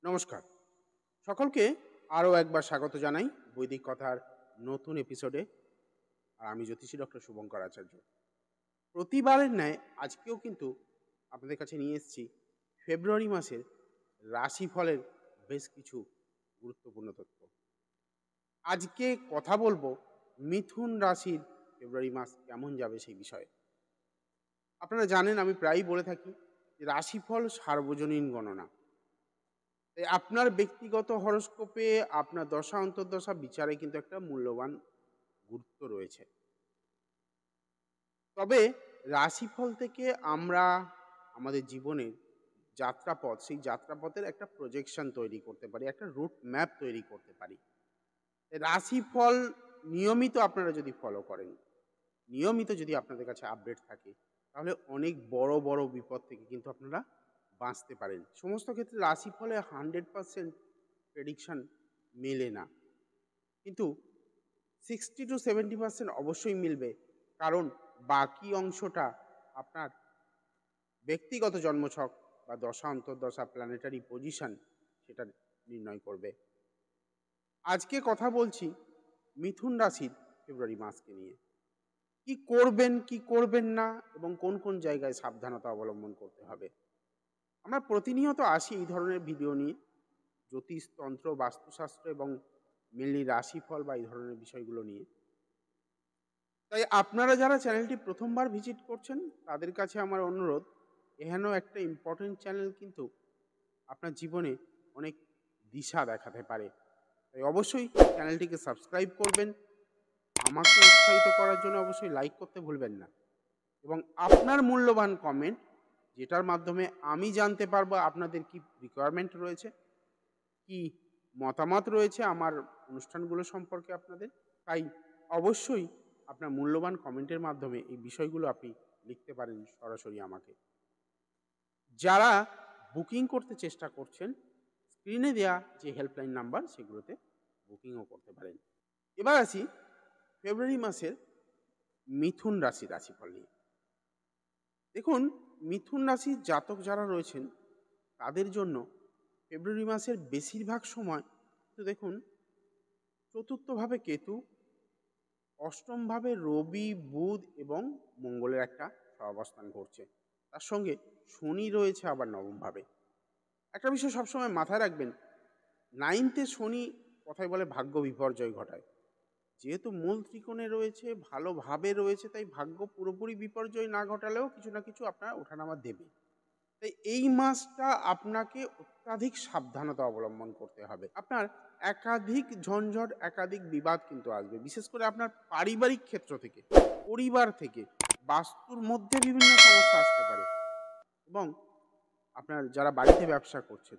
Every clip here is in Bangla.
নমস্কার সকলকে আরও একবার স্বাগত জানাই বৈদিক কথার নতুন এপিসোডে। আর আমি জ্যোতিষী ডক্টর শুভঙ্কর আচার্য। প্রতিবারের ন্যায় আজকেও কিন্তু আপনাদের কাছে নিয়ে এসেছি ফেব্রুয়ারি মাসের রাশিফলের বেশ কিছু গুরুত্বপূর্ণ তথ্য। আজকে কথা বলবো মিথুন রাশির ফেব্রুয়ারি মাস কেমন যাবে সেই বিষয়ে। আপনারা জানেন আমি প্রায়ই বলে থাকি যে রাশিফল সার্বজনীন গণনা। তাই আপনার ব্যক্তিগত হরস্কোপে আপনার দশা অন্তর্দশা বিচারে কিন্তু একটা মূল্যবান গুরুত্ব রয়েছে। তবে রাশিফল থেকে আমরা আমাদের জীবনের যাত্রাপথ, সেই যাত্রাপথের একটা প্রজেকশন তৈরি করতে পারি, একটা রুট ম্যাপ তৈরি করতে পারি। রাশিফল নিয়মিত আপনারা যদি ফলো করেন, নিয়মিত যদি আপনাদের কাছে আপডেট থাকে, তাহলে অনেক বড় বড় বিপদ থেকে কিন্তু আপনারা বাঁচতে পারেন। সমস্ত ক্ষেত্রে রাশিফলে 100% প্রেডিকশন মেলে না, কিন্তু 60-70% অবশ্যই মিলবে, কারণ বাকি অংশটা আপনার ব্যক্তিগত জন্মছক বা দশা অন্তর্দশা প্ল্যানেটারি পজিশন সেটা নির্ণয় করবে। আজকে কথা বলছি মিথুন রাশির ফেব্রুয়ারি মাসকে নিয়ে। কি করবেন কি করবেন না এবং কোন কোন জায়গায় সাবধানতা অবলম্বন করতে হবে। আমরা প্রতিনিয়ত আসি এই ধরনের ভিডিও নিয়ে, জ্যোতিষতন্ত্র, বাস্তুশাস্ত্র এবং মেনলি রাশিফল বা এই ধরনের বিষয়গুলো নিয়ে। তাই আপনারা যারা চ্যানেলটি প্রথমবার ভিজিট করছেন তাদের কাছে আমার অনুরোধ, এখানেও একটা ইম্পর্টেন্ট চ্যানেল কিন্তু আপনার জীবনে অনেক দিশা দেখাতে পারে। তাই অবশ্যই চ্যানেলটিকে সাবস্ক্রাইব করবেন। আমাকে উৎসাহিত করার জন্য অবশ্যই লাইক করতে ভুলবেন না, এবং আপনার মূল্যবান কমেন্ট, যেটার মাধ্যমে আমি জানতে পারবো আপনাদের কি রিকোয়ারমেন্ট রয়েছে, কি মতামত রয়েছে আমার অনুষ্ঠানগুলো সম্পর্কে আপনাদের। তাই অবশ্যই আপনার মূল্যবান কমেন্টের মাধ্যমে এই বিষয়গুলো আপনি লিখতে পারেন সরাসরি আমাকে। যারা বুকিং করতে চেষ্টা করছেন, স্ক্রিনে দেওয়া যে হেল্পলাইন নাম্বার সেগুলোতে বুকিংও করতে পারেন। এবার আসি ফেব্রুয়ারি মাসের মিথুন রাশির রাশিফল নিয়ে। দেখুন, মিথুন রাশির জাতক যারা রয়েছেন তাদের জন্য ফেব্রুয়ারি মাসের বেশিরভাগ সময় তো দেখুন, চতুর্থভাবে কেতু, অষ্টমভাবে রবি, বুধ এবং মঙ্গলের একটা সহাবস্থান ঘটছে। তার সঙ্গে শনি রয়েছে আবার নবমভাবে। একটা বিষয় সবসময় মাথায় রাখবেন, 9th শনি কথায় বলে ভাগ্য বিপর্যয় ঘটায়। যেহেতু মূল ত্রিকোণে রয়েছে, ভালোভাবে রয়েছে, তাই ভাগ্য পুরোপুরি বিপর্যয় না ঘটালেও কিছু না কিছু আপনার ওঠানামা দেবে। তাই এই মাসটা আপনাকে অত্যাধিক সাবধানতা অবলম্বন করতে হবে। আপনার একাধিক ঝঞ্ঝট, একাধিক বিবাদ কিন্তু আসবে, বিশেষ করে আপনার পারিবারিক ক্ষেত্র থেকে, পরিবার থেকে, বাস্তুর মধ্যে বিভিন্ন সমস্যা আসতে পারে। এবং আপনার যারা বাড়িতে ব্যবসা করছেন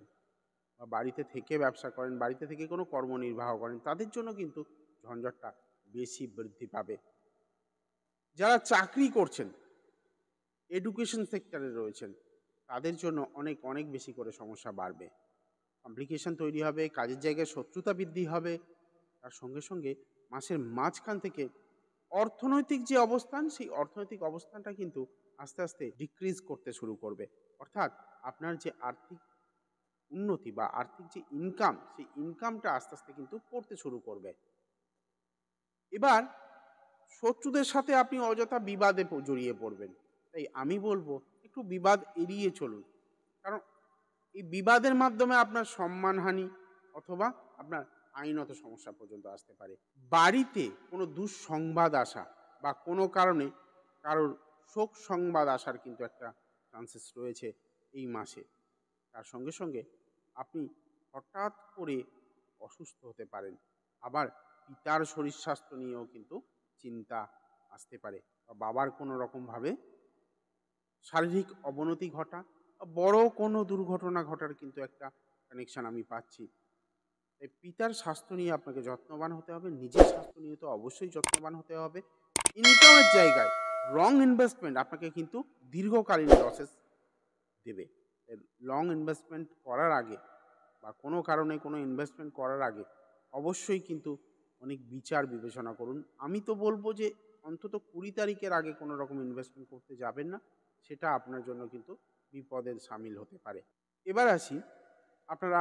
বা বাড়িতে থেকে ব্যবসা করেন, বাড়িতে থেকে কোনো কর্ম নির্বাহ করেন, তাদের জন্য কিন্তু ঝঞ্ঝটটা বেশি বৃদ্ধি পাবে। যারা চাকরি করছেন, এডুকেশন সেক্টরে রয়েছেন, তাদের জন্য অনেক অনেক বেশি করে সমস্যা বাড়বে, কমপ্লিকেশন তৈরি হবে, কাজের জায়গায় শত্রুতা বৃদ্ধি হবে। তার সঙ্গে সঙ্গে মাসের মাঝখান থেকে অর্থনৈতিক যে অবস্থান, সেই অর্থনৈতিক অবস্থানটা কিন্তু আস্তে আস্তে ডিক্রিজ করতে শুরু করবে। অর্থাৎ আপনার যে আর্থিক উন্নতি বা আর্থিক যে ইনকাম, সেই ইনকামটা আস্তে আস্তে কিন্তু পড়তে শুরু করবে। এবার শত্রুদের সাথে আপনি অযথা বিবাদে জড়িয়ে পড়বেন। তাই আমি বলবো একটু বিবাদ এড়িয়ে চলুন, কারণ এই বিবাদের মাধ্যমে আপনার সম্মানহানি অথবা আপনার আইনত সমস্যা পর্যন্ত আসতে পারে। বাড়িতে কোনো দুঃসংবাদ আসা বা কোনো কারণে কারোর শোক সংবাদ আসার কিন্তু একটা চান্সেস রয়েছে এই মাসে। তার সঙ্গে সঙ্গে আপনি হঠাৎ করে অসুস্থ হতে পারেন। আবার পিতার শরীর স্বাস্থ্য নিয়েও কিন্তু চিন্তা আসতে পারে, বা বাবার কোনো রকমভাবে শারীরিক অবনতি ঘটা, বড় কোনো দুর্ঘটনা ঘটার কিন্তু একটা কানেকশন আমি পাচ্ছি। তাই পিতার স্বাস্থ্য নিয়ে আপনাকে যত্নবান হতে হবে, নিজের স্বাস্থ্য নিয়ে তো অবশ্যই যত্নবান হতে হবে। ইনকামের জায়গায় রং ইনভেস্টমেন্ট আপনাকে কিন্তু দীর্ঘকালীন লসেস দেবে। লং ইনভেস্টমেন্ট করার আগে বা কোনো কারণে কোনো ইনভেস্টমেন্ট করার আগে অবশ্যই কিন্তু অনেক বিচার বিবেচনা করুন। আমি তো বলবো যে অন্তত 20 তারিখের আগে কোনো রকম ইনভেস্টমেন্ট করতে যাবেন না, সেটা আপনার জন্য কিন্তু বিপদের সামিল হতে পারে। এবার আসি, আপনারা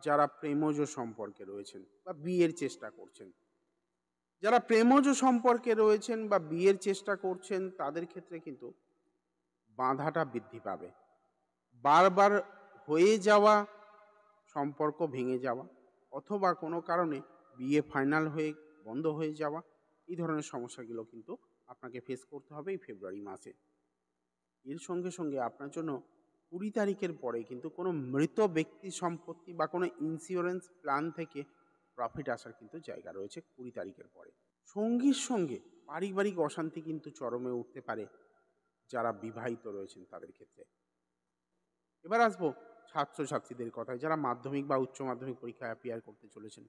যারা প্রেমজ সম্পর্কে রয়েছেন বা বিয়ের চেষ্টা করছেন, যারা প্রেমজ সম্পর্কে রয়েছেন বা বিয়ের চেষ্টা করছেন, তাদের ক্ষেত্রে কিন্তু বাধাটা বৃদ্ধি পাবে। বারবার হয়ে যাওয়া সম্পর্ক ভেঙে যাওয়া অথবা কোনো কারণে বিয়ে ফাইনাল হয়ে বন্ধ হয়ে যাওয়া, এই ধরনের সমস্যাগুলো কিন্তু আপনাকে ফেস করতে হবে এই ফেব্রুয়ারি মাসে। এর সঙ্গে সঙ্গে আপনার জন্য 20 তারিখের পরে কিন্তু কোনো মৃত ব্যক্তি সম্পত্তি বা কোনো ইন্স্যুরেন্স প্ল্যান থেকে প্রফিট আসার কিন্তু জায়গা রয়েছে 20 তারিখের পরে। সঙ্গীর সঙ্গে পারিবারিক অশান্তি কিন্তু চরমে উঠতে পারে যারা বিবাহিত রয়েছেন তাদের ক্ষেত্রে। এবার আসবো ছাত্রছাত্রীদের কথায়, যারা মাধ্যমিক বা উচ্চ মাধ্যমিক পরীক্ষায় অ্যাপিয়ার করতে চলেছেন।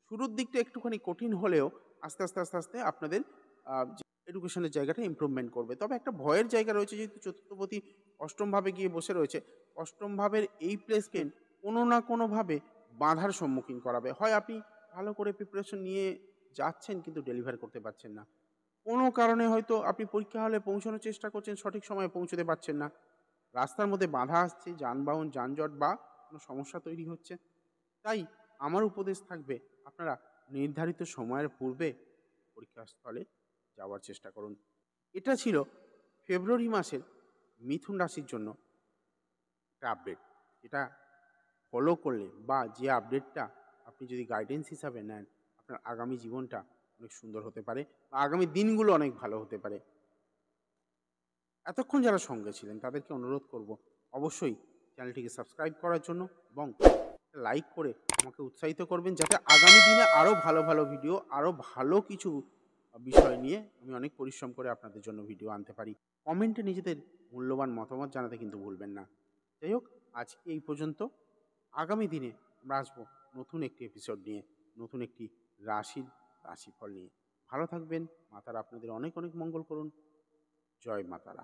শুরুর দিকটা একটুখানি কঠিন হলেও আস্তে আস্তে আস্তে আস্তে আপনাদের এডুকেশনের জায়গাটা ইমপ্রুভমেন্ট করবে। তবে একটা ভয়ের জায়গা রয়েছে, যেহেতু চতুর্থপতি অষ্টম ভাবে গিয়ে বসে রয়েছে, অষ্টম ভাবের এই প্লেসমেন্ট কোনো না কোনোভাবে বাধার সম্মুখীন করাবে। হয় আপনি ভালো করে প্রিপারেশন নিয়ে যাচ্ছেন কিন্তু ডেলিভার করতে পারছেন না, কোনো কারণে হয়তো আপনি পরীক্ষা হলে পৌঁছানোর চেষ্টা করছেন, সঠিক সময়ে পৌঁছতে পারছেন না, রাস্তার মধ্যে বাধা আসছে, যানবাহন যানজট বা কোনো সমস্যা তৈরি হচ্ছে। তাই আমার উপদেশ থাকবে, আপনারা নির্ধারিত সময়ের পূর্বে পরীক্ষাস্থলে যাওয়ার চেষ্টা করুন। এটা ছিল ফেব্রুয়ারি মাসের মিথুন রাশির জন্য একটা আপডেট, যেটা ফলো করলে বা যে আপডেটটা আপনি যদি গাইডেন্স হিসাবে নেন, আপনার আগামী জীবনটা অনেক সুন্দর হতে পারে বা আগামী দিনগুলো অনেক ভালো হতে পারে। এতক্ষণ যারা সঙ্গে ছিলেন তাদেরকে অনুরোধ করব অবশ্যই চ্যানেলটিকে সাবস্ক্রাইব করার জন্য এবং লাইক করে আমাকে উৎসাহিত করবেন, যাতে আগামী দিনে আরও ভালো ভালো ভিডিও, আরও ভালো কিছু বিষয় নিয়ে আমি অনেক পরিশ্রম করে আপনাদের জন্য ভিডিও আনতে পারি। কমেন্টে নিজেদের মূল্যবান মতামত জানাতে কিন্তু ভুলবেন না। যাই হোক, আজকে এই পর্যন্ত। আগামী দিনে আমরা আসবো নতুন একটি এপিসোড নিয়ে, নতুন একটি রাশিফল নিয়ে। ভালো থাকবেন। মাতারা আপনাদের অনেক অনেক মঙ্গল করুন। জয় মাতারা।